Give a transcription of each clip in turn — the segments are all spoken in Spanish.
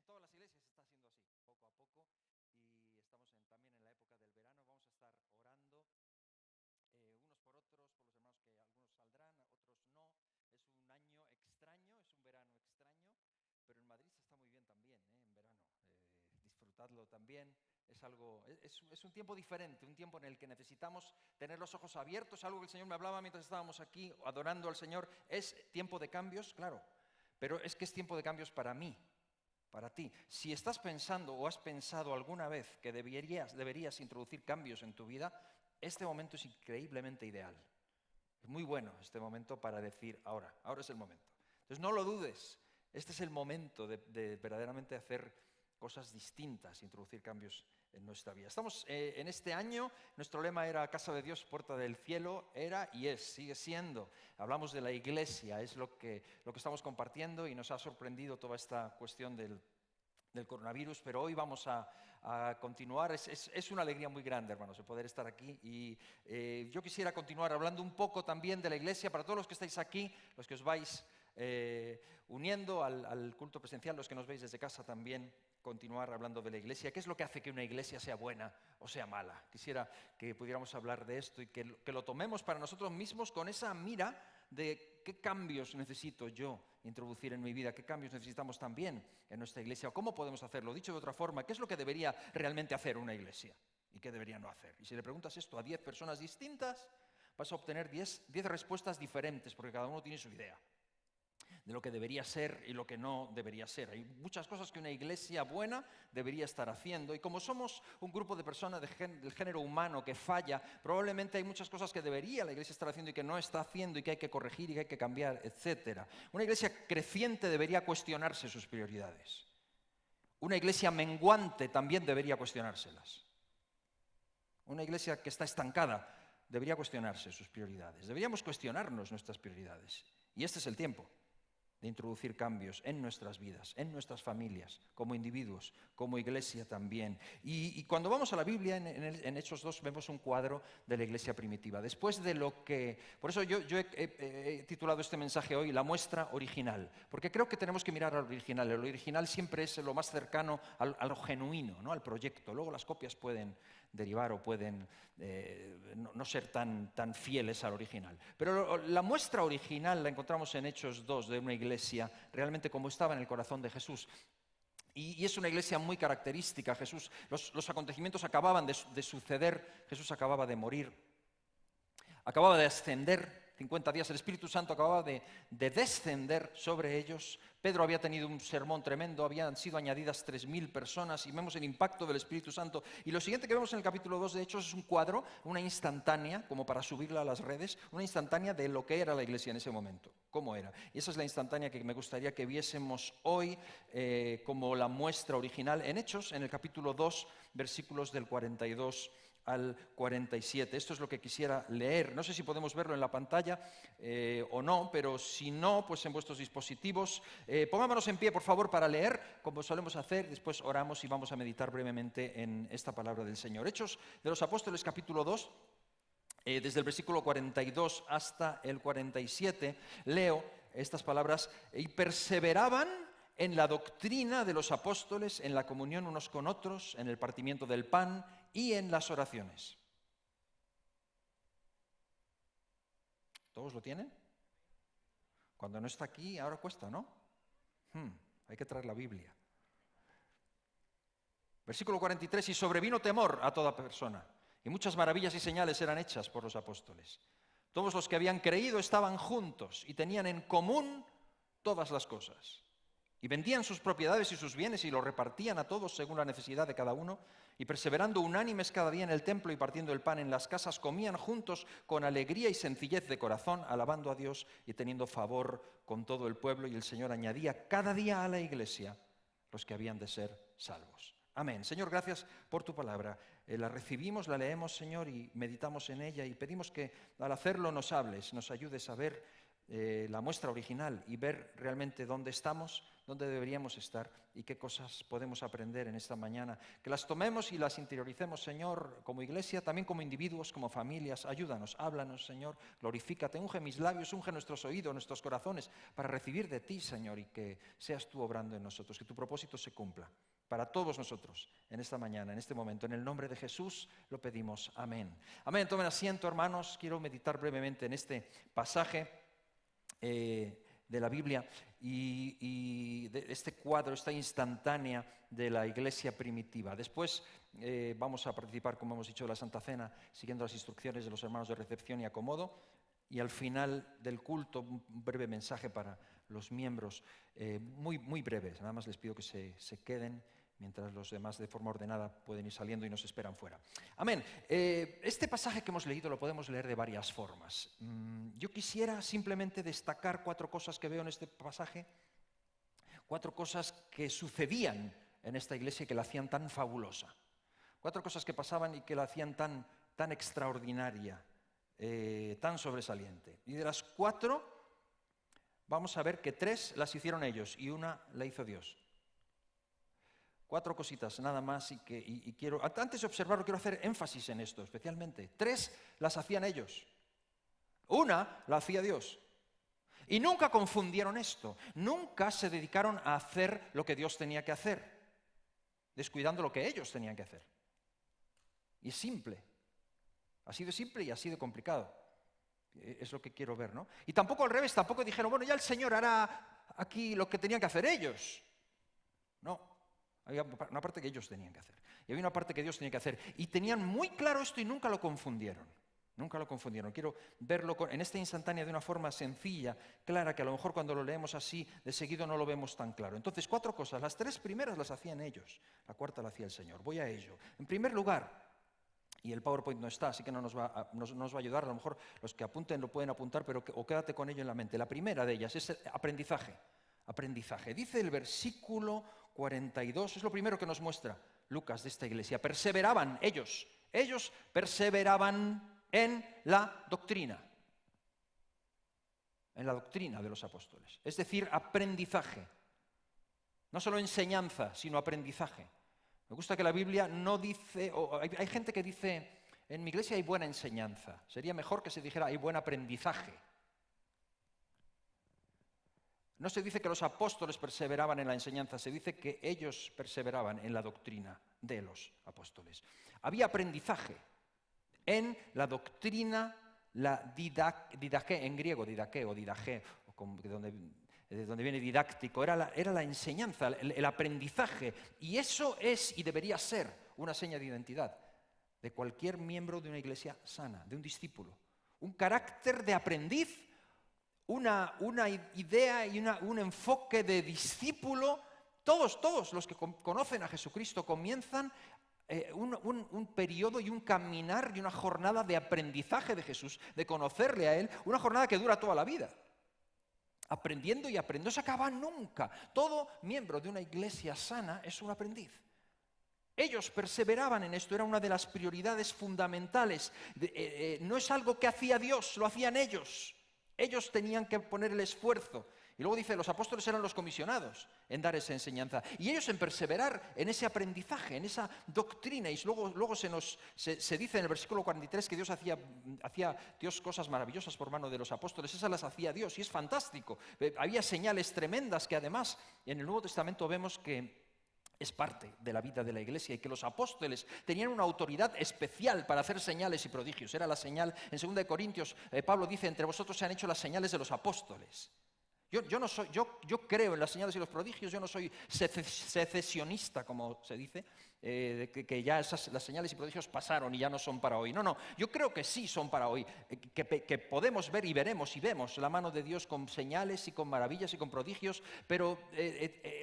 todas las iglesias está siendo así, poco a poco, y estamos también en la época del verano. Vamos a estar orando unos por otros, por los hermanos, que algunos saldrán, otros no. Es un año extraño, es un verano extraño, pero en Madrid se está muy bien también, en verano. Disfrutadlo también. Es un tiempo diferente, un tiempo en el que necesitamos tener los ojos abiertos. Algo que el Señor me hablaba mientras estábamos aquí adorando al Señor. Es tiempo de cambios, claro, pero es que es tiempo de cambios para mí, para ti. Si estás pensando o has pensado alguna vez que deberías introducir cambios en tu vida, este momento es increíblemente ideal. Es muy bueno este momento para decir ahora es el momento. Entonces no lo dudes, este es el momento de verdaderamente hacer cosas distintas, introducir cambios en nuestra vida. Estamos en este año, nuestro lema era Casa de Dios, Puerta del Cielo, era y es, sigue siendo. Hablamos de la iglesia, es lo que estamos compartiendo, y nos ha sorprendido toda esta cuestión del coronavirus, pero hoy vamos a continuar. Es una alegría muy grande, hermanos, de poder estar aquí, y yo quisiera continuar hablando un poco también de la iglesia para todos los que estáis aquí, los que os vais uniendo al culto presencial, los que nos veis desde casa también, continuar hablando de la iglesia. ¿Qué es lo que hace que una iglesia sea buena o sea mala? Quisiera que pudiéramos hablar de esto y que lo tomemos para nosotros mismos con esa mira de qué cambios necesito yo introducir en mi vida, qué cambios necesitamos también en nuestra iglesia, o cómo podemos hacerlo. Dicho de otra forma, ¿qué es lo que debería realmente hacer una iglesia y qué debería no hacer? Y si le preguntas esto a 10 personas distintas, vas a obtener 10 respuestas diferentes, porque cada uno tiene su idea de lo que debería ser y lo que no debería ser. Hay muchas cosas que una iglesia buena debería estar haciendo, y como somos un grupo de personas del género humano que falla, probablemente hay muchas cosas que debería la iglesia estar haciendo y que no está haciendo, y que hay que corregir y que hay que cambiar, etc. Una iglesia creciente debería cuestionarse sus prioridades. Una iglesia menguante también debería cuestionárselas. Una iglesia que está estancada debería cuestionarse sus prioridades. Deberíamos cuestionarnos nuestras prioridades. Y este es el tiempo de introducir cambios en nuestras vidas, en nuestras familias, como individuos, como iglesia también. Y cuando vamos a la Biblia, en Hechos 2, vemos un cuadro de la iglesia primitiva. Después de lo que... Por eso yo he titulado este mensaje hoy La muestra original, porque creo que tenemos que mirar al original. El original siempre es lo más cercano a lo genuino, ¿no? Al proyecto. Luego las copias pueden derivar o pueden no ser tan fieles al original. Pero la muestra original la encontramos en Hechos 2, de una iglesia realmente como estaba en el corazón de Jesús. Y es una iglesia muy característica. Jesús, los acontecimientos acababan de suceder, Jesús acababa de morir, acababa de ascender. 50 días, el Espíritu Santo acababa de descender sobre ellos. Pedro había tenido un sermón tremendo, habían sido añadidas 3.000 personas, y vemos el impacto del Espíritu Santo. Y lo siguiente que vemos en el capítulo 2 de Hechos es un cuadro, una instantánea, como para subirla a las redes, una instantánea de lo que era la iglesia en ese momento, cómo era. Y esa es la instantánea que me gustaría que viésemos hoy como la muestra original en Hechos, en el capítulo 2, versículos del 42 al 47. Esto es lo que quisiera leer. No sé si podemos verlo en la pantalla o no, pero si no, pues en vuestros dispositivos. Pongámonos en pie, por favor, para leer, como solemos hacer. Después oramos y vamos a meditar brevemente en esta palabra del Señor. Hechos de los Apóstoles, capítulo 2, desde el versículo 42 hasta el 47, leo estas palabras: y perseveraban en la doctrina de los apóstoles, en la comunión unos con otros, en el partimiento del pan y en las oraciones. ¿Todos lo tienen? Cuando no está aquí, ahora cuesta, ¿no? Hay que traer la Biblia. Versículo 43, y sobrevino temor a toda persona, y muchas maravillas y señales eran hechas por los apóstoles. Todos los que habían creído estaban juntos y tenían en común todas las cosas. Y vendían sus propiedades y sus bienes y los repartían a todos según la necesidad de cada uno. Y perseverando unánimes cada día en el templo y partiendo el pan en las casas, comían juntos con alegría y sencillez de corazón, alabando a Dios y teniendo favor con todo el pueblo. Y el Señor añadía cada día a la iglesia los que habían de ser salvos. Amén. Señor, gracias por tu palabra. La recibimos, la leemos, Señor, y meditamos en ella, y pedimos que al hacerlo nos hables, nos ayudes a ver la muestra original y ver realmente dónde estamos, dónde deberíamos estar y qué cosas podemos aprender en esta mañana. Que las tomemos y las interioricemos, Señor, como iglesia, también como individuos, como familias. Ayúdanos, háblanos, Señor, glorifícate, unge mis labios, unge nuestros oídos, nuestros corazones, para recibir de ti, Señor, y que seas tú obrando en nosotros, que tu propósito se cumpla para todos nosotros en esta mañana, en este momento. En el nombre de Jesús lo pedimos. Amén. Amén. Tomen asiento, hermanos. Quiero meditar brevemente en este pasaje de la Biblia y de este cuadro, esta instantánea de la iglesia primitiva. Después vamos a participar, como hemos dicho, de la Santa Cena, siguiendo las instrucciones de los hermanos de recepción y acomodo. Y al final del culto, un breve mensaje para los miembros, muy, muy breves. Nada más les pido que se queden mientras los demás de forma ordenada pueden ir saliendo y nos esperan fuera. Amén. Este pasaje que hemos leído lo podemos leer de varias formas. Yo quisiera simplemente destacar 4 cosas que veo en este pasaje, 4 cosas que sucedían en esta iglesia y que la hacían tan fabulosa. 4 cosas que pasaban y que la hacían tan extraordinaria, tan sobresaliente. Y de las 4, vamos a ver que 3 las hicieron ellos y 1 la hizo Dios. 4 cositas nada más y quiero, antes de observarlo, quiero hacer énfasis en esto especialmente. 3 las hacían ellos, 1 la hacía Dios. Y nunca confundieron esto, nunca se dedicaron a hacer lo que Dios tenía que hacer, descuidando lo que ellos tenían que hacer. Y es simple, así de simple y así de complicado. Es lo que quiero ver, ¿no? Y tampoco al revés, tampoco dijeron, bueno, ya el Señor hará aquí lo que tenían que hacer ellos. No. Había una parte que ellos tenían que hacer. Y había una parte que Dios tenía que hacer. Y tenían muy claro esto y nunca lo confundieron. Nunca lo confundieron. Quiero verlo en esta instantánea de una forma sencilla, clara, que a lo mejor cuando lo leemos así, de seguido no lo vemos tan claro. Entonces, 4 cosas. Las 3 primeras las hacían ellos. La 4ª la hacía el Señor. Voy a ello. En primer lugar, y el PowerPoint no está, así que no nos va a ayudar. A lo mejor los que apunten lo pueden apuntar, pero o quédate con ello en la mente. La primera de ellas es el aprendizaje. Aprendizaje. Dice el versículo 42, es lo primero que nos muestra Lucas de esta iglesia. Perseveraban ellos perseveraban en la doctrina de los apóstoles. Es decir, aprendizaje. No solo enseñanza, sino aprendizaje. Me gusta que la Biblia no dice, hay gente que dice, en mi iglesia hay buena enseñanza. Sería mejor que se dijera hay buen aprendizaje. No se dice que los apóstoles perseveraban en la enseñanza, se dice que ellos perseveraban en la doctrina de los apóstoles. Había aprendizaje en la doctrina, la didaché, en griego didaché o didaché, de donde viene didáctico, era la enseñanza, el aprendizaje. Y eso es y debería ser una seña de identidad de cualquier miembro de una iglesia sana, de un discípulo. Un carácter de aprendiz, una idea y un enfoque de discípulo. Todos los que conocen a Jesucristo comienzan un periodo y un caminar y una jornada de aprendizaje de Jesús, de conocerle a Él, una jornada que dura toda la vida. Aprendiendo y aprendiendo, no se acaba nunca. Todo miembro de una iglesia sana es un aprendiz. Ellos perseveraban en esto, era una de las prioridades fundamentales. No es algo que hacía Dios, lo hacían ellos. Ellos tenían que poner el esfuerzo. Y luego dice, los apóstoles eran los comisionados en dar esa enseñanza. Y ellos en perseverar en ese aprendizaje, en esa doctrina. Y luego se dice en el versículo 43 que Dios hacía Dios cosas maravillosas por mano de los apóstoles. Esas las hacía Dios y es fantástico. Había señales tremendas que además en el Nuevo Testamento vemos que es parte de la vida de la iglesia y que los apóstoles tenían una autoridad especial para hacer señales y prodigios. Era la señal, en 2 Corintios, Pablo dice, entre vosotros se han hecho las señales de los apóstoles. Yo creo en las señales y los prodigios, yo no soy secesionista, como se dice, que ya las señales y prodigios pasaron y ya no son para hoy. No, yo creo que sí son para hoy, que podemos ver y veremos y vemos la mano de Dios con señales y con maravillas y con prodigios, pero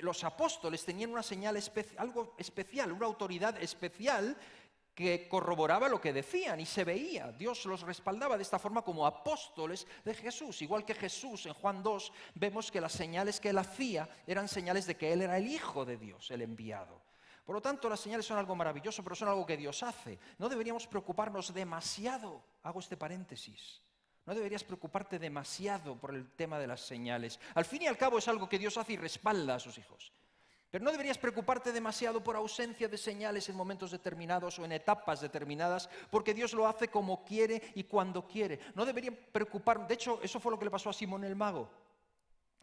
los apóstoles tenían una señal algo especial, una autoridad especial que corroboraba lo que decían y se veía. Dios los respaldaba de esta forma como apóstoles de Jesús. Igual que Jesús en Juan 2 vemos que las señales que él hacía eran señales de que él era el Hijo de Dios, el enviado. Por lo tanto, las señales son algo maravilloso, pero son algo que Dios hace. No deberíamos preocuparnos demasiado, hago este paréntesis, No deberías preocuparte demasiado por el tema de las señales. Al fin y al cabo es algo que Dios hace y respalda a sus hijos. Pero no deberías preocuparte demasiado por ausencia de señales en momentos determinados o en etapas determinadas, porque Dios lo hace como quiere y cuando quiere. No debería preocupar, de hecho, eso fue lo que le pasó a Simón el mago,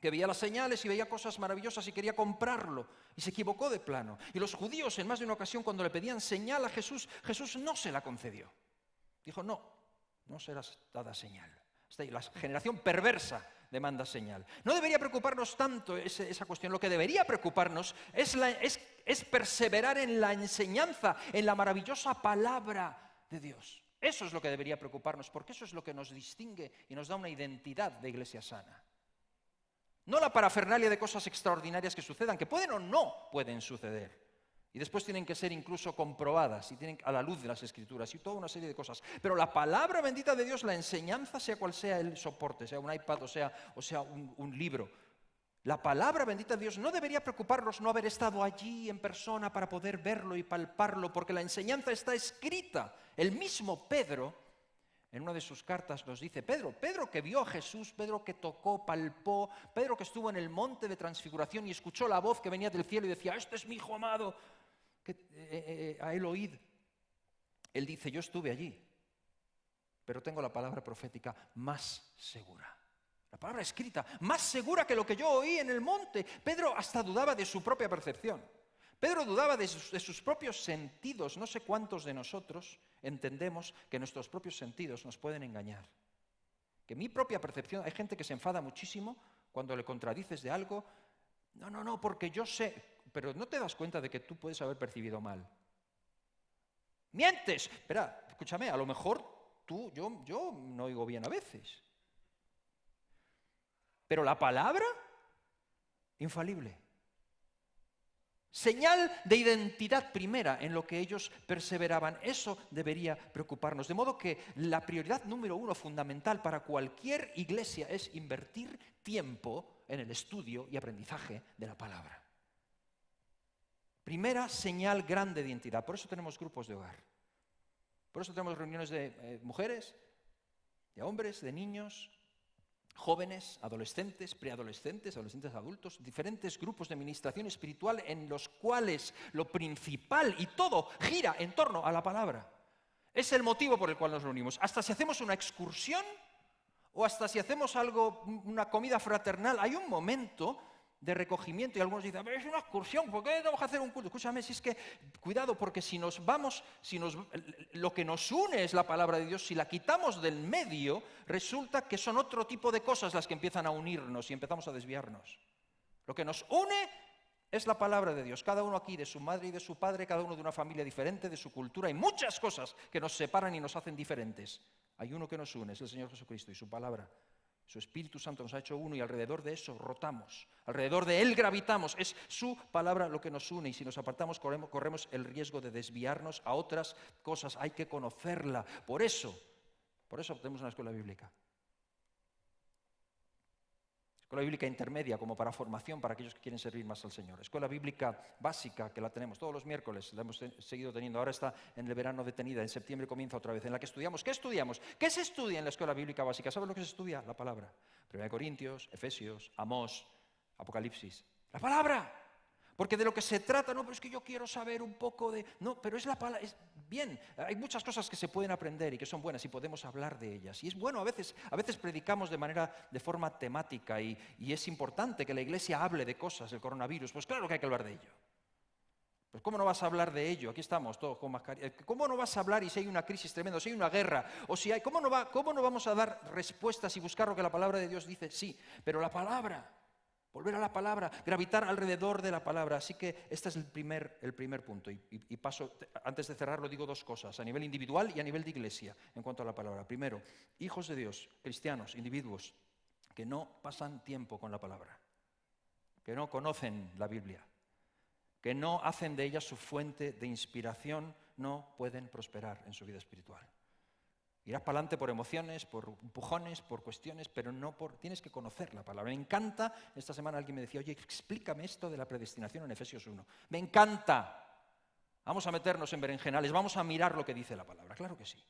que veía las señales y veía cosas maravillosas y quería comprarlo, y se equivocó de plano. Y los judíos, en más de una ocasión, cuando le pedían señal a Jesús, Jesús no se la concedió. Dijo, no será dada señal. La generación perversa demanda señal. No debería preocuparnos tanto esa cuestión. Lo que debería preocuparnos es perseverar en la enseñanza, en la maravillosa palabra de Dios. Eso es lo que debería preocuparnos, porque eso es lo que nos distingue y nos da una identidad de iglesia sana. No la parafernalia de cosas extraordinarias que sucedan, que pueden o no pueden suceder. Y después tienen que ser incluso comprobadas y tienen a la luz de las Escrituras y toda una serie de cosas. Pero la palabra bendita de Dios, la enseñanza, sea cual sea el soporte, sea un iPad o sea un libro, la palabra bendita de Dios no debería preocuparnos no haber estado allí en persona para poder verlo y palparlo, porque la enseñanza está escrita. El mismo Pedro, en una de sus cartas nos dice, Pedro que vio a Jesús, Pedro que tocó, palpó, Pedro que estuvo en el monte de transfiguración y escuchó la voz que venía del cielo y decía, este es mi hijo amado, a él oíd. Él dice, yo estuve allí, pero tengo la palabra profética más segura. La palabra escrita, más segura que lo que yo oí en el monte. Pedro hasta dudaba de su propia percepción. Pedro dudaba de sus propios sentidos. No sé cuántos de nosotros entendemos que nuestros propios sentidos nos pueden engañar. Que mi propia percepción, hay gente que se enfada muchísimo cuando le contradices de algo. No, porque yo sé, pero no te das cuenta de que tú puedes haber percibido mal. ¡Mientes! Espera, escúchame, a lo mejor yo no oigo bien a veces. Pero la palabra, infalible. Señal de identidad primera en lo que ellos perseveraban. Eso debería preocuparnos. De modo que la prioridad número 1 fundamental para cualquier iglesia es invertir tiempo en el estudio y aprendizaje de la palabra. Primera señal grande de identidad. Por eso tenemos grupos de hogar. Por eso tenemos reuniones de mujeres, de hombres, de niños, jóvenes, adolescentes, preadolescentes, adolescentes adultos, diferentes grupos de administración espiritual en los cuales lo principal y todo gira en torno a la palabra. Es el motivo por el cual nos reunimos. Hasta si hacemos una excursión o hasta si hacemos algo, una comida fraternal, hay un momento de recogimiento y algunos dicen, es una excursión, ¿por qué tenemos que hacer un culto? Escúchame, si es que, cuidado, porque si nos vamos, lo que nos une es la palabra de Dios, si la quitamos del medio, resulta que son otro tipo de cosas las que empiezan a unirnos y empezamos a desviarnos. Lo que nos une es la palabra de Dios, cada uno aquí de su madre y de su padre, cada uno de una familia diferente, de su cultura, hay muchas cosas que nos separan y nos hacen diferentes. Hay uno que nos une, es el Señor Jesucristo y su palabra. Su Espíritu Santo nos ha hecho uno y alrededor de eso rotamos, alrededor de Él gravitamos, es su palabra lo que nos une y si nos apartamos corremos el riesgo de desviarnos a otras cosas, hay que conocerla, por eso tenemos una escuela bíblica. Escuela bíblica intermedia como para formación para aquellos que quieren servir más al Señor. Escuela bíblica básica que la tenemos todos los miércoles, la hemos seguido teniendo, ahora está en el verano detenida, en septiembre comienza otra vez, en la que estudiamos. ¿Qué estudiamos? ¿Qué se estudia en la escuela bíblica básica? ¿Sabes lo que se estudia? La palabra. 1 Corintios, Efesios, Amós, Apocalipsis. La palabra. Porque de lo que se trata, no, pero es que yo quiero saber un poco de... No, pero es la palabra, bien, hay muchas cosas que se pueden aprender y que son buenas y podemos hablar de ellas. Y es bueno, a veces predicamos de forma temática y es importante que la iglesia hable de cosas, del coronavirus. Pues claro que hay que hablar de ello. Pues ¿cómo no vas a hablar de ello? Aquí estamos todos con mascarilla. ¿Cómo no vas a hablar y si hay una crisis tremenda, si hay una guerra? O si hay, ¿cómo no vamos a dar respuestas y buscar lo que la palabra de Dios dice? Sí, pero la palabra... Volver a la palabra, gravitar alrededor de la palabra. Así que este es el primer punto. Y paso, antes de cerrarlo, digo dos cosas, a nivel individual y a nivel de iglesia, en cuanto a la palabra. Primero, hijos de Dios, cristianos, individuos, que no pasan tiempo con la palabra, que no conocen la Biblia, que no hacen de ella su fuente de inspiración, no pueden prosperar en su vida espiritual. Irás para adelante por emociones, por empujones, por cuestiones, pero no por... Tienes que conocer la palabra. Me encanta, esta semana alguien me decía, oye, explícame esto de la predestinación en Efesios 1. Me encanta. Vamos a meternos en berenjenales, vamos a mirar lo que dice la palabra. Claro que sí.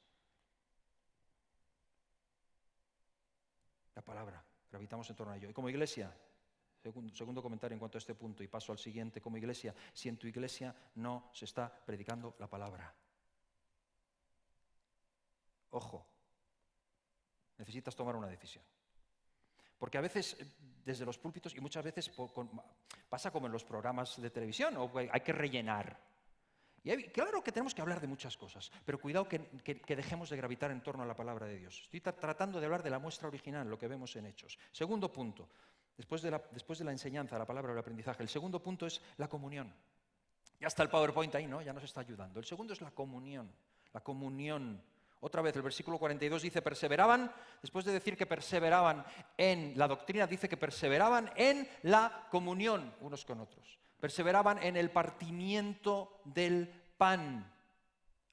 La palabra, gravitamos en torno a ello. Y como iglesia, segundo comentario en cuanto a este punto, y paso al siguiente, como iglesia, si en tu iglesia no se está predicando la palabra, ojo, necesitas tomar una decisión. Porque a veces, desde los púlpitos, y muchas veces pasa como en los programas de televisión, o hay que rellenar. Y claro que tenemos que hablar de muchas cosas, pero cuidado que dejemos de gravitar en torno a la palabra de Dios. Estoy tratando de hablar de la muestra original, lo que vemos en Hechos. Segundo punto, después de la enseñanza, la palabra o el aprendizaje, el segundo punto es la comunión. Ya está el PowerPoint ahí, ¿no? Ya nos está ayudando. El segundo es la comunión. La comunión. Otra vez, el versículo 42 dice, perseveraban, después de decir que perseveraban en la doctrina, dice que perseveraban en la comunión unos con otros. Perseveraban en el partimiento del pan.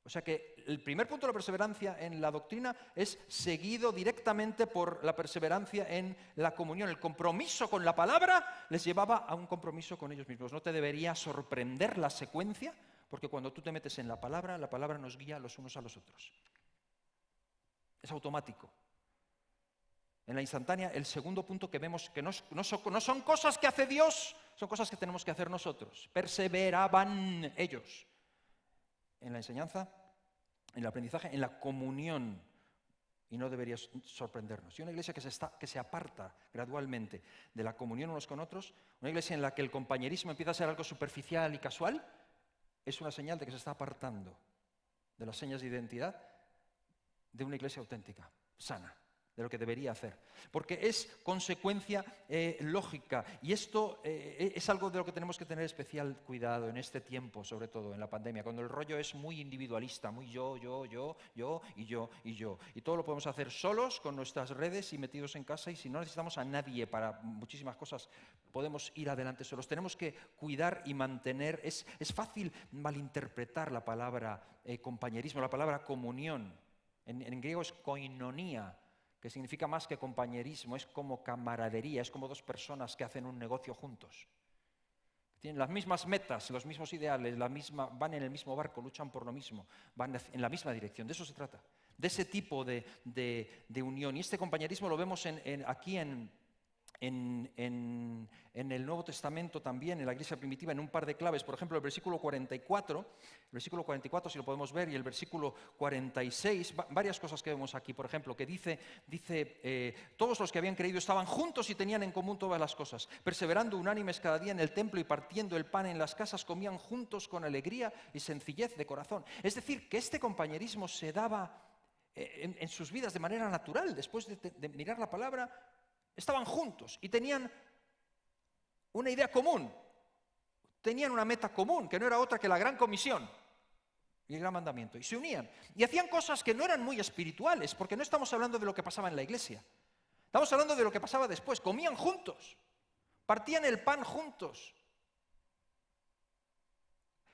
O sea que el primer punto de la perseverancia en la doctrina es seguido directamente por la perseverancia en la comunión. El compromiso con la palabra les llevaba a un compromiso con ellos mismos. No te debería sorprender la secuencia, porque cuando tú te metes en la palabra nos guía los unos a los otros. Es automático. En la instantánea, el segundo punto que vemos que no son cosas que hace Dios, son cosas que tenemos que hacer nosotros. Perseveraban ellos en la enseñanza, en el aprendizaje, en la comunión. Y no debería sorprendernos. Y una iglesia que se aparta gradualmente de la comunión unos con otros, una iglesia en la que el compañerismo empieza a ser algo superficial y casual, es una señal de que se está apartando de las señas de identidad de una iglesia auténtica, sana, de lo que debería hacer. Porque es consecuencia lógica. Y esto es algo de lo que tenemos que tener especial cuidado en este tiempo, sobre todo en la pandemia, cuando el rollo es muy individualista, muy yo, y yo. Y todo lo podemos hacer solos, con nuestras redes y metidos en casa, y si no necesitamos a nadie para muchísimas cosas, podemos ir adelante solos. Tenemos que cuidar y mantener. Es fácil malinterpretar la palabra compañerismo, la palabra comunión. En griego es koinonia, que significa más que compañerismo, es como camaradería, es como dos personas que hacen un negocio juntos. Tienen las mismas metas, los mismos ideales, van en el mismo barco, luchan por lo mismo, van en la misma dirección. De eso se trata, de ese tipo de unión. Y este compañerismo lo vemos aquí en el Nuevo Testamento también, en la iglesia primitiva, en un par de claves. Por ejemplo, el versículo 44, si lo podemos ver, y el versículo 46, varias cosas que vemos aquí. Por ejemplo, que dice todos los que habían creído estaban juntos y tenían en común todas las cosas, perseverando unánimes cada día en el templo y partiendo el pan en las casas, comían juntos con alegría y sencillez de corazón. Es decir, que este compañerismo se daba en sus vidas de manera natural. Después de mirar la palabra, estaban juntos y tenían una idea común, tenían una meta común, que no era otra que la gran comisión y el gran mandamiento, y se unían. Y hacían cosas que no eran muy espirituales, porque no estamos hablando de lo que pasaba en la iglesia, estamos hablando de lo que pasaba después. Comían juntos, partían el pan juntos.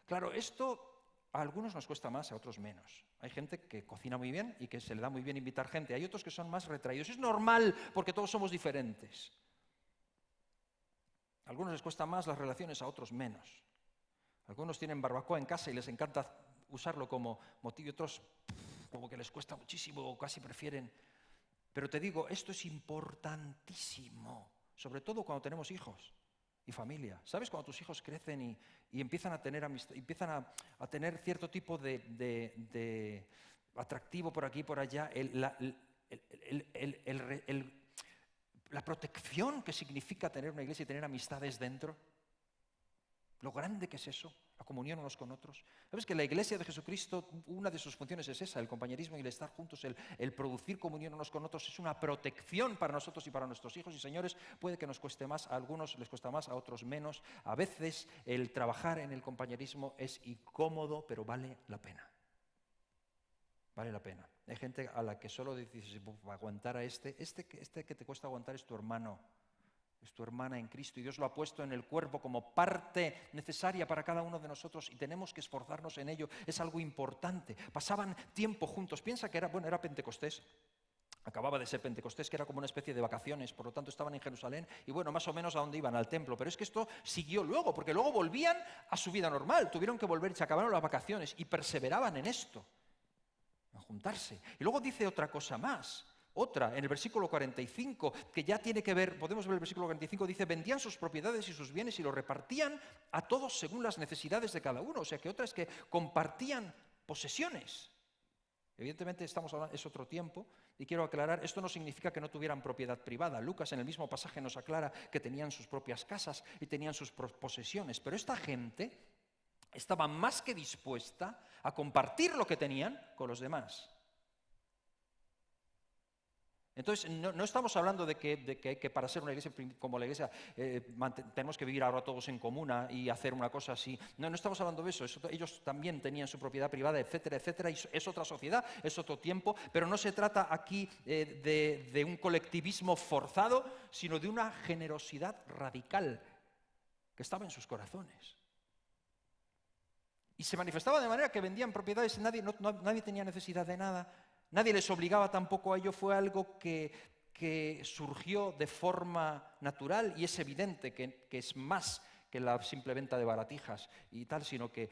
Claro, esto a algunos nos cuesta más, a otros menos. Hay gente que cocina muy bien y que se le da muy bien invitar gente. Hay otros que son más retraídos. Es normal, porque todos somos diferentes. A algunos les cuesta más las relaciones, a otros menos. Algunos tienen barbacoa en casa y les encanta usarlo como motivo, y otros como que les cuesta muchísimo o casi prefieren. Pero te digo, esto es importantísimo, sobre todo cuando tenemos hijos y familia. ¿Sabes? Cuando tus hijos crecen y empiezan a tener amistad, empiezan a tener cierto tipo de atractivo por aquí y por allá, la protección que significa tener una iglesia y tener amistades dentro, lo grande que es eso, la comunión unos con otros. ¿Sabes que la iglesia de Jesucristo, una de sus funciones es esa, el compañerismo y el estar juntos, el producir comunión unos con otros? Es una protección para nosotros y para nuestros hijos. Y señores, puede que nos cueste más, a algunos les cuesta más, a otros menos. A veces el trabajar en el compañerismo es incómodo, pero vale la pena. Vale la pena. Hay gente a la que solo dices, aguantar a este que te cuesta aguantar es tu hermano. Es tu hermana en Cristo, y Dios lo ha puesto en el cuerpo como parte necesaria para cada uno de nosotros, y tenemos que esforzarnos en ello. Es algo importante. Pasaban tiempo juntos. Piensa que era Pentecostés. Acababa de ser Pentecostés, que era como una especie de vacaciones, por lo tanto estaban en Jerusalén y más o menos a dónde iban, al templo. Pero es que esto siguió luego, porque luego volvían a su vida normal, tuvieron que volver y se acabaron las vacaciones y perseveraban en esto, en juntarse. Y luego dice otra cosa más. Otra, en el versículo 45, que ya tiene que ver, podemos ver el versículo 45, dice, vendían sus propiedades y sus bienes y los repartían a todos según las necesidades de cada uno. O sea que otra es que compartían posesiones. Evidentemente es otro tiempo y quiero aclarar, esto no significa que no tuvieran propiedad privada. Lucas en el mismo pasaje nos aclara que tenían sus propias casas y tenían sus posesiones, pero esta gente estaba más que dispuesta a compartir lo que tenían con los demás. Entonces, no estamos hablando de que para ser una iglesia como la iglesia tenemos que vivir ahora todos en comuna y hacer una cosa así. No estamos hablando de eso. Ellos también tenían su propiedad privada, etcétera, etcétera. Y es otra sociedad, es otro tiempo, pero no se trata aquí de un colectivismo forzado, sino de una generosidad radical que estaba en sus corazones. Y se manifestaba de manera que vendían propiedades, nadie tenía necesidad de nada. Nadie les obligaba tampoco a ello, fue algo que surgió de forma natural y es evidente que es más que la simple venta de baratijas y tal, sino que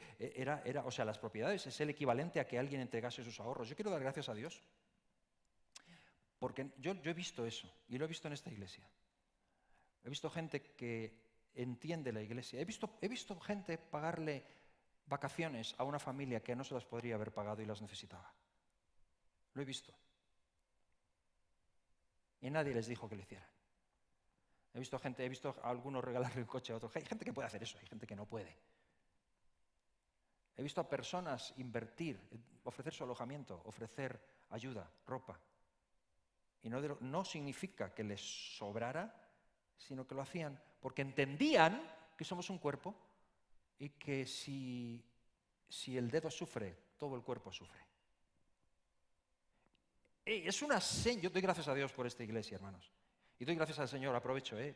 o sea, las propiedades es el equivalente a que alguien entregase sus ahorros. Yo quiero dar gracias a Dios, porque yo he visto eso y lo he visto en esta iglesia. He visto gente que entiende la iglesia. He visto gente pagarle vacaciones a una familia que no se las podría haber pagado y las necesitaba. Lo he visto. Y nadie les dijo que lo hicieran. He visto a algunos regalarle un coche a otros. Hay gente que puede hacer eso, hay gente que no puede. He visto a personas invertir, ofrecer su alojamiento, ofrecer ayuda, ropa. Y no significa que les sobrara, sino que lo hacían porque entendían que somos un cuerpo y que si el dedo sufre, todo el cuerpo sufre. Es una seña. Yo doy gracias a Dios por esta iglesia, hermanos. Y doy gracias al Señor, aprovecho, en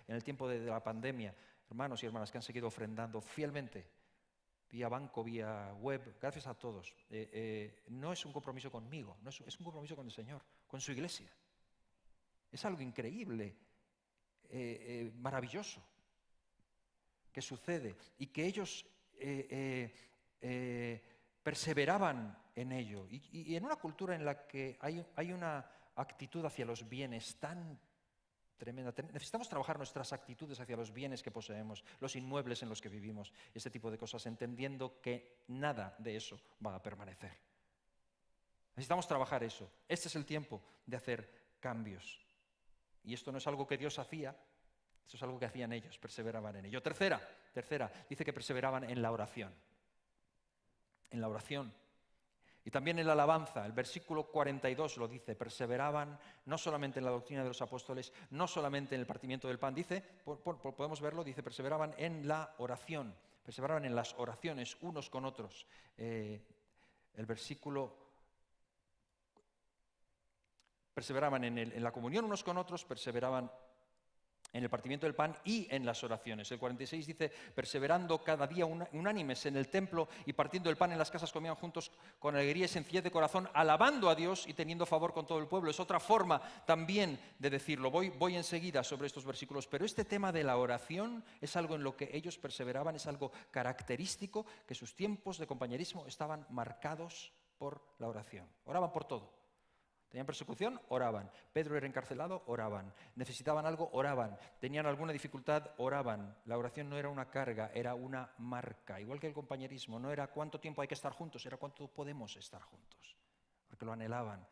el tiempo de la pandemia, hermanos y hermanas que han seguido ofrendando fielmente, vía banco, vía web, gracias a todos. No es un compromiso conmigo, es un compromiso con el Señor, con su iglesia. Es algo increíble, maravilloso, que sucede y que ellos perseveraban en ello. Y en una cultura en la que hay una actitud hacia los bienes tan tremenda, necesitamos trabajar nuestras actitudes hacia los bienes que poseemos, los inmuebles en los que vivimos, ese tipo de cosas, entendiendo que nada de eso va a permanecer. Necesitamos trabajar eso. Este es el tiempo de hacer cambios. Y esto no es algo que Dios hacía, esto es algo que hacían ellos, perseveraban en ello. Tercera, dice que perseveraban en la oración. En la oración. Y también en la alabanza, el versículo 42 lo dice, perseveraban no solamente en la doctrina de los apóstoles, no solamente en el partimiento del pan, dice, podemos verlo, dice, perseveraban en la oración, perseveraban en las oraciones unos con otros. El versículo, perseveraban en la comunión unos con otros, perseveraban en el partimiento del pan y en las oraciones. El 46 dice, perseverando cada día unánimes en el templo y partiendo el pan en las casas, comían juntos con alegría y sencillez de corazón, alabando a Dios y teniendo favor con todo el pueblo. Es otra forma también de decirlo. Voy enseguida sobre estos versículos, pero este tema de la oración es algo en lo que ellos perseveraban, es algo característico, que sus tiempos de compañerismo estaban marcados por la oración. Oraban por todo. Tenían persecución, oraban. Pedro era encarcelado, oraban. Necesitaban algo, oraban. Tenían alguna dificultad, oraban. La oración no era una carga, era una marca. Igual que el compañerismo, no era cuánto tiempo hay que estar juntos, era cuánto podemos estar juntos. Porque lo anhelaban.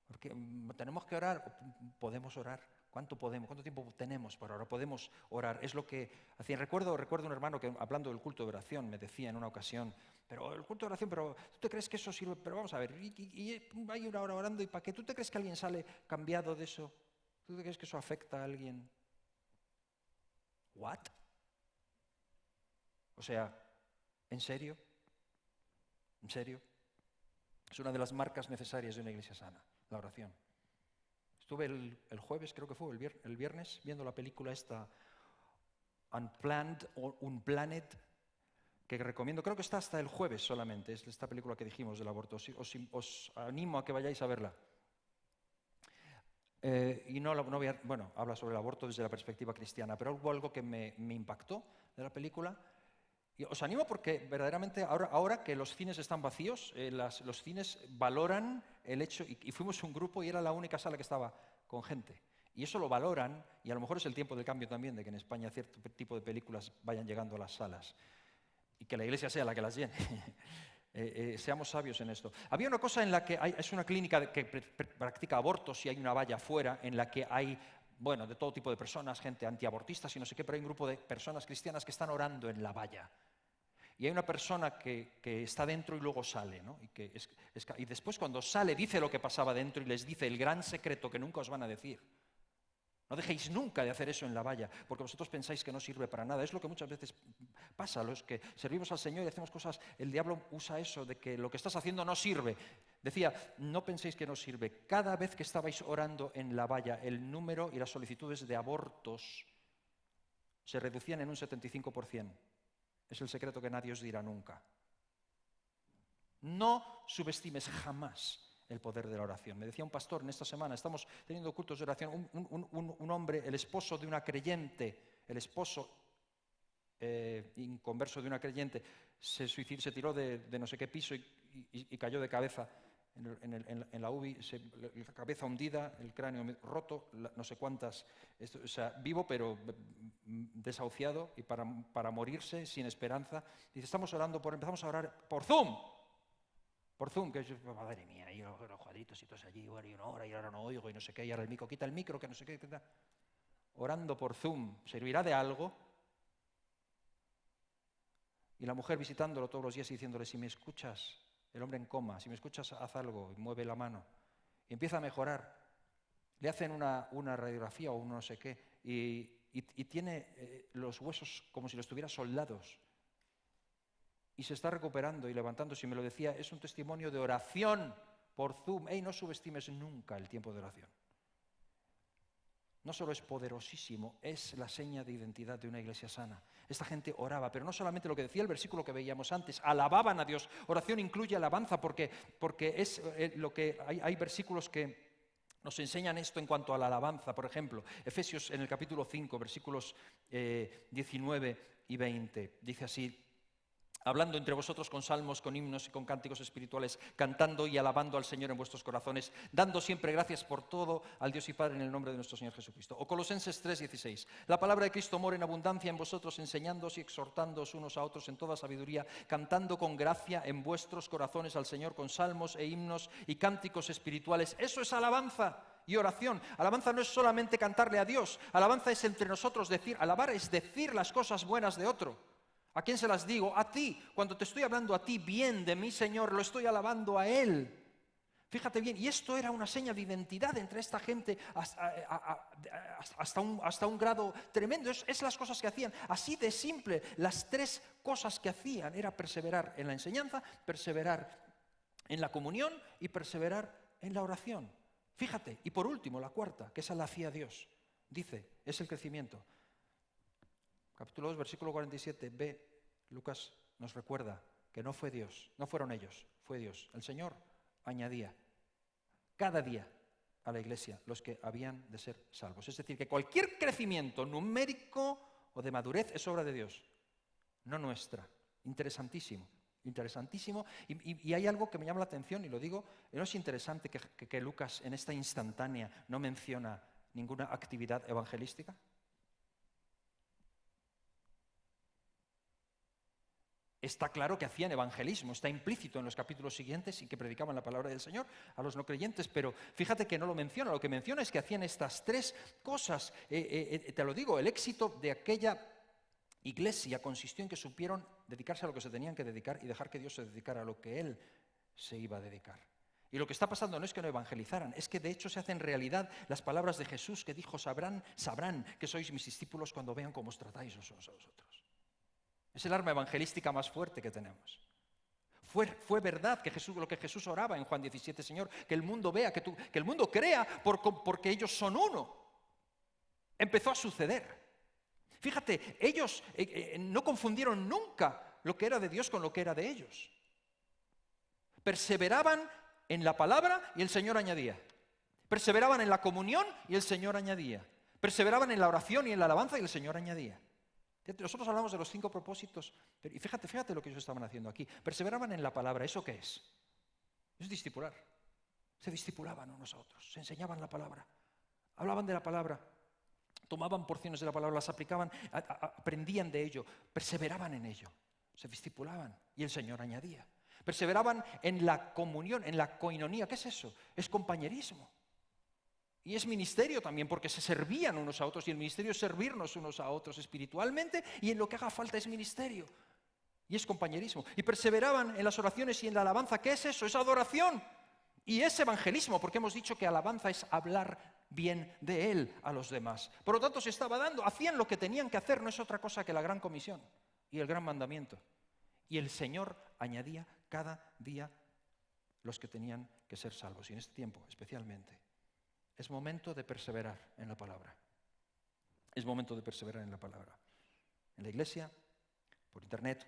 Porque tenemos que orar, podemos orar. ¿Cuánto podemos? ¿Cuánto tiempo tenemos para orar? Podemos orar. Es lo que hacían. Recuerdo un hermano que, hablando del culto de oración, me decía en una ocasión, pero el culto de oración, pero ¿tú te crees que eso sirve? Pero vamos a ver, y hay una hora orando, ¿y para qué? ¿Tú te crees que alguien sale cambiado de eso? ¿Tú te crees que eso afecta a alguien? ¿What? O sea, ¿en serio? ¿En serio? Es una de las marcas necesarias de una iglesia sana, la oración. Estuve el jueves, creo que fue, el viernes, viendo la película esta, Unplanned o Unplanned, que recomiendo, creo que está hasta el jueves solamente, es esta película que dijimos del aborto, os animo a que vayáis a verla. Habla sobre el aborto desde la perspectiva cristiana, pero hubo algo que me impactó de la película, Y os animo porque verdaderamente ahora que los cines están vacíos, los cines valoran el hecho, y fuimos un grupo y era la única sala que estaba con gente. Y eso lo valoran, y a lo mejor es el tiempo del cambio también, de que en España cierto tipo de películas vayan llegando a las salas. Y que la iglesia sea la que las llene. Seamos sabios en esto. Había una cosa en la que es una clínica que practica abortos y hay una valla afuera en la que hay, bueno, de todo tipo de personas, gente antiabortistas y no sé qué, pero hay un grupo de personas cristianas que están orando en la valla. Y hay una persona que está dentro y luego sale, ¿no? Y después cuando sale dice lo que pasaba dentro y les dice el gran secreto que nunca os van a decir. No dejéis nunca de hacer eso en la valla, porque vosotros pensáis que no sirve para nada. Es lo que muchas veces pasa, los que servimos al Señor y hacemos cosas, el diablo usa eso de que lo que estás haciendo no sirve. Decía, no penséis que no sirve. Cada vez que estabais orando en la valla, el número y las solicitudes de abortos se reducían en un 75%. Es el secreto que nadie os dirá nunca. No subestimes jamás el poder de la oración. Me decía un pastor en esta semana, estamos teniendo cultos de oración, un hombre, el esposo de una creyente, el esposo inconverso de una creyente, se suicidó, se tiró de no sé qué piso y cayó de cabeza en la UBI, la cabeza hundida, el cráneo roto, no sé cuántas, o sea, vivo pero desahuciado y para morirse, sin esperanza. Dice, empezamos a orar por Zoom. Por Zoom, que yo, madre mía, y los cuadritos y todos allí, bueno, y una hora, y ahora no oigo, y no sé qué, y ahora el micro, quita el micro, que no sé qué, orando por Zoom, ¿servirá de algo? Y la mujer visitándolo todos los días y diciéndole, si me escuchas, el hombre en coma, si me escuchas, haz algo, y mueve la mano. Y empieza a mejorar. Le hacen una radiografía o un no sé qué, y tiene los huesos como si los tuviera soldados. Y se está recuperando y levantándose, y me lo decía, es un testimonio de oración por Zoom. No subestimes nunca el tiempo de oración. No solo es poderosísimo, es la seña de identidad de una iglesia sana. Esta gente oraba, pero no solamente lo que decía el versículo que veíamos antes, alababan a Dios. Oración incluye alabanza porque es lo que hay versículos que nos enseñan esto en cuanto a la alabanza. Por ejemplo, Efesios en el capítulo 5, versículos 19 y 20, dice así, hablando entre vosotros con salmos, con himnos y con cánticos espirituales, cantando y alabando al Señor en vuestros corazones, dando siempre gracias por todo al Dios y Padre en el nombre de nuestro Señor Jesucristo. O Colosenses 3:16, la palabra de Cristo mora en abundancia en vosotros, enseñándoos y exhortándoos unos a otros en toda sabiduría, cantando con gracia en vuestros corazones al Señor con salmos e himnos y cánticos espirituales. Eso es alabanza y oración. Alabanza no es solamente cantarle a Dios, alabanza es entre nosotros decir, alabar es decir las cosas buenas de otro. ¿A quién se las digo? A ti. Cuando te estoy hablando a ti bien de mi Señor, lo estoy alabando a Él. Fíjate bien, y esto era una seña de identidad entre esta gente hasta un grado tremendo. Es las cosas que hacían. Así de simple, las tres cosas que hacían era perseverar en la enseñanza, perseverar en la comunión y perseverar en la oración. Fíjate, y por último, la cuarta, que esa la hacía Dios. Dice, es el crecimiento. Capítulo 2, versículo 47b, Lucas nos recuerda que no fue Dios, no fueron ellos, fue Dios. El Señor añadía cada día a la iglesia los que habían de ser salvos. Es decir, que cualquier crecimiento numérico o de madurez es obra de Dios, no nuestra. Interesantísimo, interesantísimo. Y hay algo que me llama la atención y lo digo, ¿no es interesante que Lucas en esta instantánea no menciona ninguna actividad evangelística? Está claro que hacían evangelismo, está implícito en los capítulos siguientes y que predicaban la palabra del Señor a los no creyentes, pero fíjate que no lo menciona, lo que menciona es que hacían estas tres cosas. Te lo digo, el éxito de aquella iglesia consistió en que supieron dedicarse a lo que se tenían que dedicar y dejar que Dios se dedicara a lo que Él se iba a dedicar. Y lo que está pasando no es que no evangelizaran, es que de hecho se hacen realidad las palabras de Jesús que dijo, sabrán que sois mis discípulos cuando vean cómo os tratáis los unos a los otros. Es el arma evangelística más fuerte que tenemos. Fue verdad que lo que Jesús oraba en Juan 17, Señor, que el mundo vea, que el mundo crea porque ellos son uno. Empezó a suceder. Fíjate, ellos no confundieron nunca lo que era de Dios con lo que era de ellos. Perseveraban en la palabra y el Señor añadía. Perseveraban en la comunión y el Señor añadía. Perseveraban en la oración y en la alabanza y el Señor añadía. Nosotros hablamos de los 5 propósitos, pero y fíjate lo que ellos estaban haciendo aquí. Perseveraban en la palabra. ¿Eso qué es? Es discipular. Se discipulaban unos a otros, se enseñaban la palabra, hablaban de la palabra, tomaban porciones de la palabra, las aplicaban, aprendían de ello, perseveraban en ello, se discipulaban y el Señor añadía. Perseveraban en la comunión, en la koinonía. ¿Qué es eso? Es compañerismo. Y es ministerio también, porque se servían unos a otros, y el ministerio es servirnos unos a otros espiritualmente, y en lo que haga falta es ministerio. Y es compañerismo. Y perseveraban en las oraciones y en la alabanza. ¿Qué es eso? Es adoración. Y es evangelismo, porque hemos dicho que alabanza es hablar bien de Él a los demás. Por lo tanto, se estaba dando, hacían lo que tenían que hacer, no es otra cosa que la gran comisión y el gran mandamiento. Y el Señor añadía cada día los que tenían que ser salvos. Y en este tiempo, especialmente, es momento de perseverar en la palabra. Es momento de perseverar en la palabra. En la iglesia, por internet,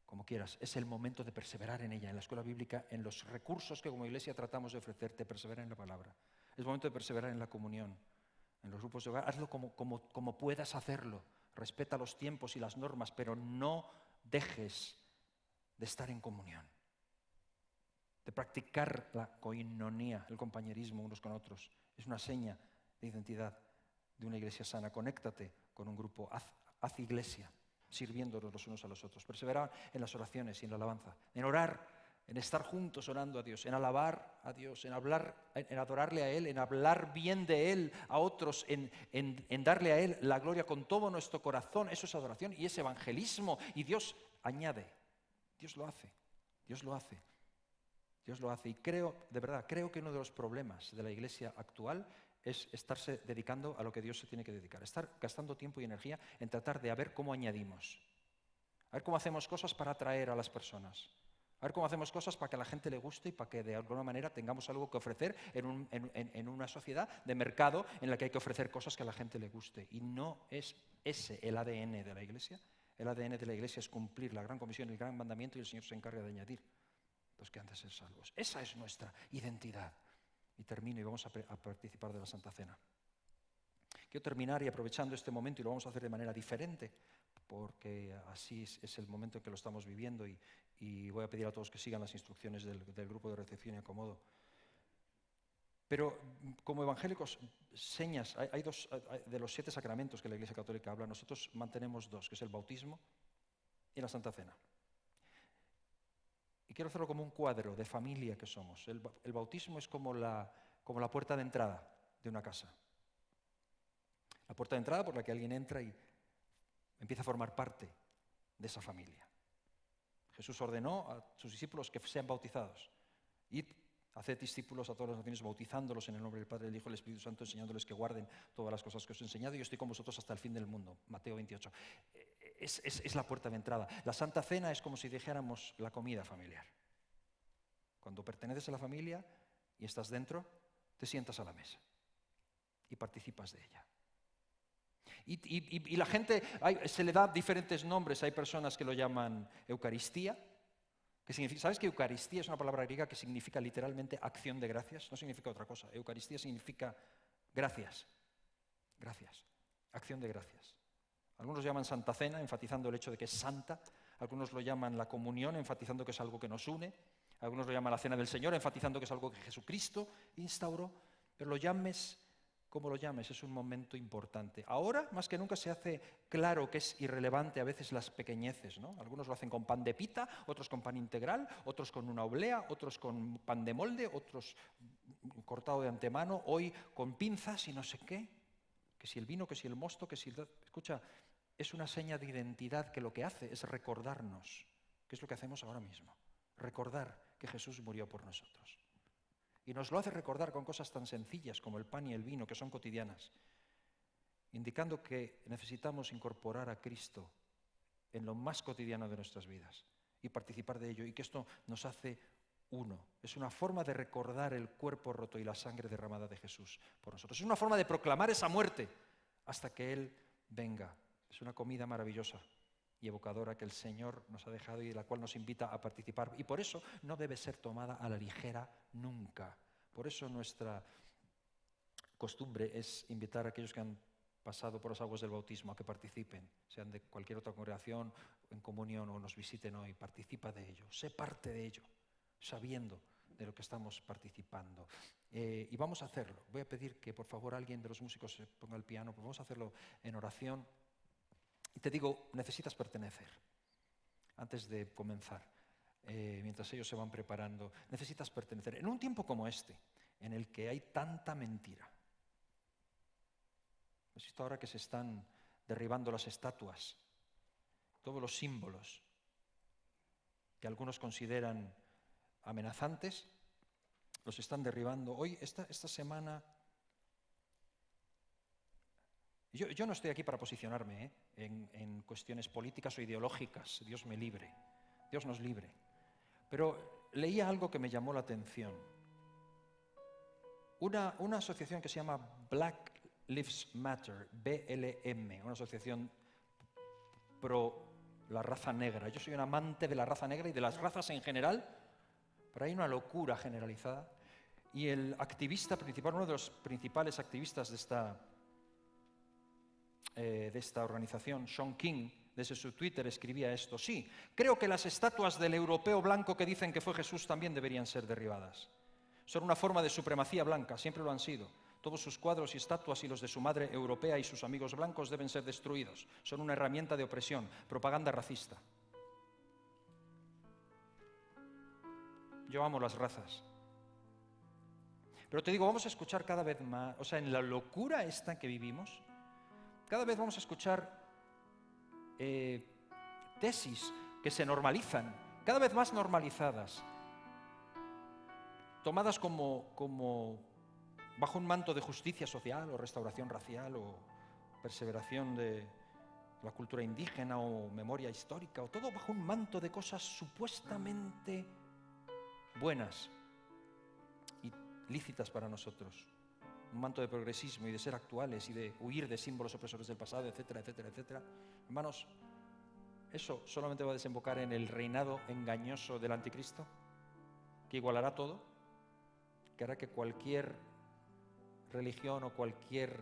como quieras, es el momento de perseverar en ella, en la escuela bíblica, en los recursos que como iglesia tratamos de ofrecerte, perseverar en la palabra. Es momento de perseverar en la comunión, en los grupos de hogar. Hazlo como puedas hacerlo. Respeta los tiempos y las normas, pero no dejes de estar en comunión, de practicar la koinonía, el compañerismo unos con otros. Es una seña de identidad de una iglesia sana. Conéctate con un grupo, haz iglesia, sirviéndonos los unos a los otros. Perseverar en las oraciones y en la alabanza, en orar, en estar juntos orando a Dios, en alabar a Dios, en hablar, en adorarle a Él, en hablar bien de Él a otros, en darle a Él la gloria con todo nuestro corazón. Eso es adoración y es evangelismo. Y Dios añade, Dios lo hace, Dios lo hace. Dios lo hace. Y de verdad, creo que uno de los problemas de la iglesia actual es estarse dedicando a lo que Dios se tiene que dedicar. Estar gastando tiempo y energía en tratar de a ver cómo añadimos. A ver cómo hacemos cosas para atraer a las personas. A ver cómo hacemos cosas para que a la gente le guste y para que de alguna manera tengamos algo que ofrecer en una sociedad de mercado en la que hay que ofrecer cosas que a la gente le guste. Y no es ese el ADN de la iglesia. El ADN de la iglesia es cumplir la gran comisión, el gran mandamiento, y el Señor se encarga de añadir los que han de ser salvos. Esa es nuestra identidad. Y termino y vamos a participar de la Santa Cena. Quiero terminar y aprovechando este momento, y lo vamos a hacer de manera diferente, porque así es el momento en que lo estamos viviendo, y voy a pedir a todos que sigan las instrucciones del grupo de recepción y acomodo. Pero como evangélicos, señas, hay dos de los 7 sacramentos que la Iglesia Católica habla. Nosotros mantenemos 2, que es el bautismo y la Santa Cena. Y quiero hacerlo como un cuadro de familia que somos. El bautismo es como la puerta de entrada de una casa. La puerta de entrada por la que alguien entra y empieza a formar parte de esa familia. Jesús ordenó a sus discípulos que sean bautizados. Id, haced discípulos a todas las naciones, bautizándolos en el nombre del Padre, del Hijo y del Espíritu Santo, enseñándoles que guarden todas las cosas que os he enseñado, y yo estoy con vosotros hasta el fin del mundo. Mateo 28. Es la puerta de entrada. La Santa Cena es como si dijéramos la comida familiar. Cuando perteneces a la familia y estás dentro, te sientas a la mesa y participas de ella. Y la gente, se le da diferentes nombres. Hay personas que lo llaman Eucaristía, que significa, ¿sabes que Eucaristía es una palabra griega que significa literalmente acción de gracias? No significa otra cosa. Eucaristía significa gracias. Gracias. Acción de gracias. Algunos lo llaman Santa Cena, enfatizando el hecho de que es santa. Algunos lo llaman la comunión, enfatizando que es algo que nos une. Algunos lo llaman la Cena del Señor, enfatizando que es algo que Jesucristo instauró. Pero lo llames como lo llames, es un momento importante. Ahora, más que nunca, se hace claro que es irrelevante a veces las pequeñeces, ¿no? Algunos lo hacen con pan de pita, otros con pan integral, otros con una oblea, otros con pan de molde, otros cortado de antemano, hoy con pinzas y no sé qué. Que si el vino, que si el mosto, que si... Escucha, es una seña de identidad que lo que hace es recordarnos, que es lo que hacemos ahora mismo. Recordar que Jesús murió por nosotros. Y nos lo hace recordar con cosas tan sencillas como el pan y el vino, que son cotidianas, indicando que necesitamos incorporar a Cristo en lo más cotidiano de nuestras vidas y participar de ello, y que esto nos hace uno. Es una forma de recordar el cuerpo roto y la sangre derramada de Jesús por nosotros. Es una forma de proclamar esa muerte hasta que Él venga. Es una comida maravillosa y evocadora que el Señor nos ha dejado y de la cual nos invita a participar. Y por eso no debe ser tomada a la ligera nunca. Por eso nuestra costumbre es invitar a aquellos que han pasado por las aguas del bautismo a que participen, sean de cualquier otra congregación, en comunión o nos visiten hoy. Participa de ello, sé parte de ello, sabiendo de lo que estamos participando. Y vamos a hacerlo. Voy a pedir que por favor alguien de los músicos se ponga al piano, pues vamos a hacerlo en oración. Y te digo, necesitas pertenecer. Antes de comenzar, mientras ellos se van preparando, necesitas pertenecer. En un tiempo como este, en el que hay tanta mentira. ¿Has visto ahora que se están derribando las estatuas? Todos los símbolos que algunos consideran amenazantes, los están derribando. Hoy, esta semana, yo no estoy aquí para posicionarme en cuestiones políticas o ideológicas, Dios me libre, Dios nos libre. Pero leía algo que me llamó la atención. Una asociación que se llama Black Lives Matter, BLM, una asociación pro la raza negra. Yo soy un amante de la raza negra y de las razas en general, pero hay una locura generalizada. Y el activista principal, uno de los principales activistas de esta organización, Shaun King, desde su Twitter escribía esto: sí, creo que las estatuas del europeo blanco que dicen que fue Jesús también deberían ser derribadas. Son una forma de supremacía blanca, siempre lo han sido. Todos sus cuadros y estatuas y los de su madre europea y sus amigos blancos deben ser destruidos. Son una herramienta de opresión, propaganda racista. Yo amo las razas. Pero te digo, vamos a escuchar cada vez más, o sea, en la locura esta que vivimos, cada vez vamos a escuchar tesis que se normalizan, cada vez más normalizadas, tomadas como bajo un manto de justicia social o restauración racial o perseveración de la cultura indígena o memoria histórica, o todo bajo un manto de cosas supuestamente buenas y lícitas para nosotros. Un manto de progresismo y de ser actuales y de huir de símbolos opresores del pasado, etcétera, etcétera, etcétera. Hermanos, eso solamente va a desembocar en el reinado engañoso del anticristo, que igualará todo, que hará que cualquier religión o cualquier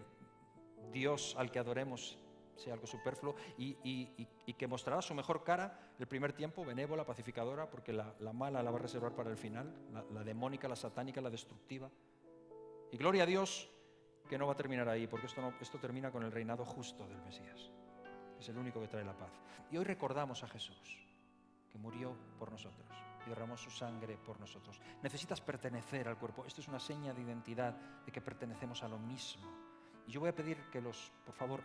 Dios al que adoremos sea algo superfluo y que mostrará su mejor cara el primer tiempo, benévola, pacificadora, porque la mala la va a reservar para el final, la demónica, la satánica, la destructiva. Y gloria a Dios que no va a terminar ahí, porque esto termina con el reinado justo del Mesías, que es el único que trae la paz. Y hoy recordamos a Jesús, que murió por nosotros y derramó su sangre por nosotros. Necesitas pertenecer al cuerpo. Esto es una seña de identidad, de que pertenecemos a lo mismo. Y yo voy a pedir que por favor,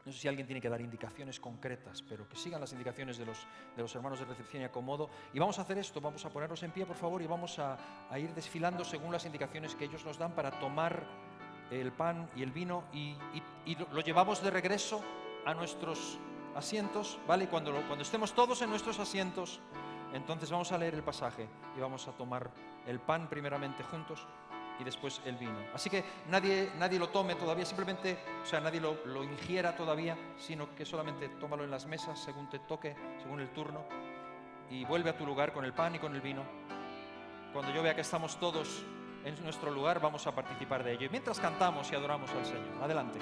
no sé si alguien tiene que dar indicaciones concretas, pero que sigan las indicaciones de los hermanos de recepción y acomodo. Y vamos a hacer esto, vamos a ponernos en pie, por favor, y vamos a ir desfilando según las indicaciones que ellos nos dan para tomar el pan y el vino y lo llevamos de regreso a nuestros asientos, ¿vale? Cuando estemos todos en nuestros asientos, entonces vamos a leer el pasaje y vamos a tomar el pan primeramente juntos y después el vino. Así que nadie lo tome todavía, simplemente, o sea, nadie lo ingiera todavía, sino que solamente tómalo en las mesas según te toque, según el turno, y vuelve a tu lugar con el pan y con el vino. Cuando yo vea que estamos todos en nuestro lugar, vamos a participar de ello. Y mientras cantamos y adoramos al Señor. Adelante.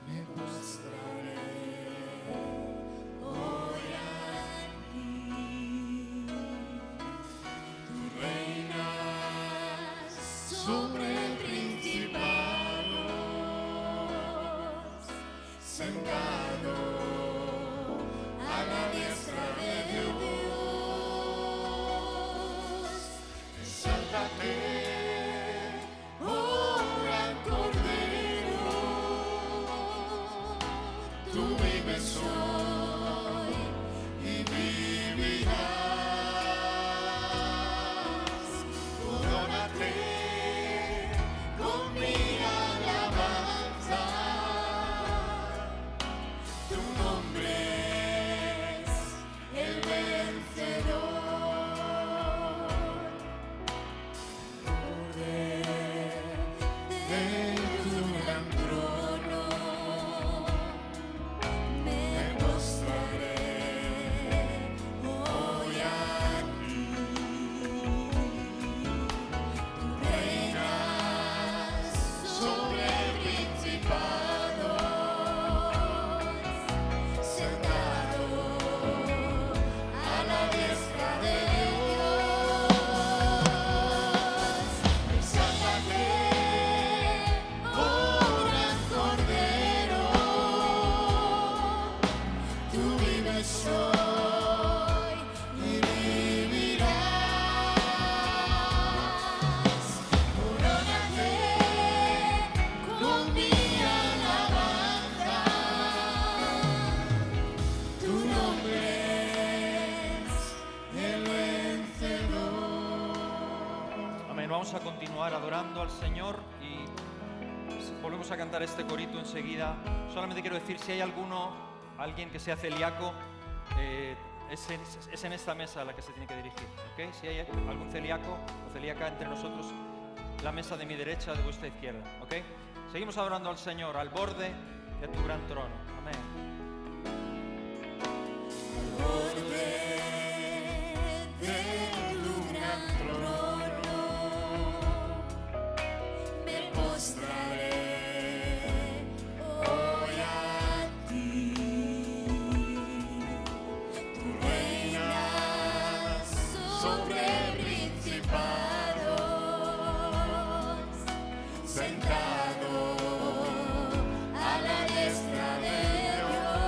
me postraré hoy a ti. Tú reinas sobre principados, sentado a la diestra de Dios. Exáltate, oh gran Cordero, tú vives hoy y vivirás. Corónate con mi alabanza, tu nombre es el vencedor. De tu gran trono me postraré hoy a ti. Tú reinas sobre principados, sentado a la diestra de Dios. Exáltate, oh gran Cordero, tú vives hoy y vivirás. Corónate con mi alabanza, tu nombre es el vencedor. Amén. Vamos a continuar adorando al Señor y volvemos a cantar este corito enseguida. Solamente quiero decir, si hay alguien que sea celíaco, es en esta mesa a la que se tiene que dirigir, ¿ok? Si hay algún celíaco o celíaca entre nosotros, la mesa de mi derecha, de vuestra izquierda, ¿ok? Seguimos adorando al Señor al borde de tu gran trono. Amén. Borde de tu gran trono me postraré hoy a ti. Tú reinas sobre principados, sentado a la diestra de Dios.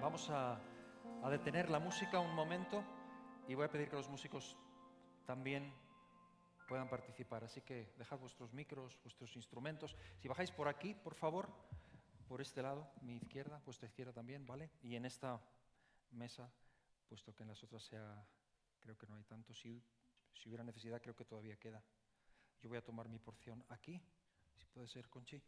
Vamos a detener la música un momento y voy a pedir que los músicos también puedan participar. Así que dejad vuestros micros, vuestros instrumentos. Si bajáis por aquí, por favor, por este lado, mi izquierda, vuestra izquierda también, ¿vale? Y en esta mesa, puesto que en las otras creo que no hay tanto. Si hubiera necesidad, creo que todavía queda. Yo voy a tomar mi porción aquí, si puede ser, Conchi.